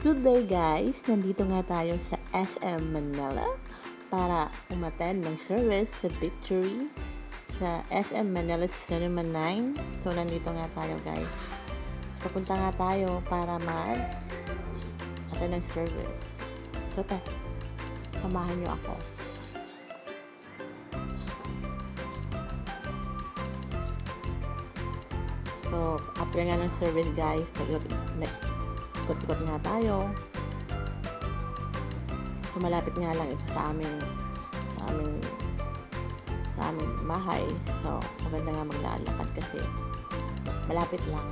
Good day guys! Nandito nga tayo sa SM Manila para umattend ng service sa Victory sa SM Manila Cinema 9. So nandito nga tayo guys. So punta nga tayo para mag-attend ng service. So samahan nyo ako. So after nga ng service guys, ikot-ikot nga tayo. So malapit nga lang ito sa aming bahay. So maganda nga maglalakad kasi malapit lang.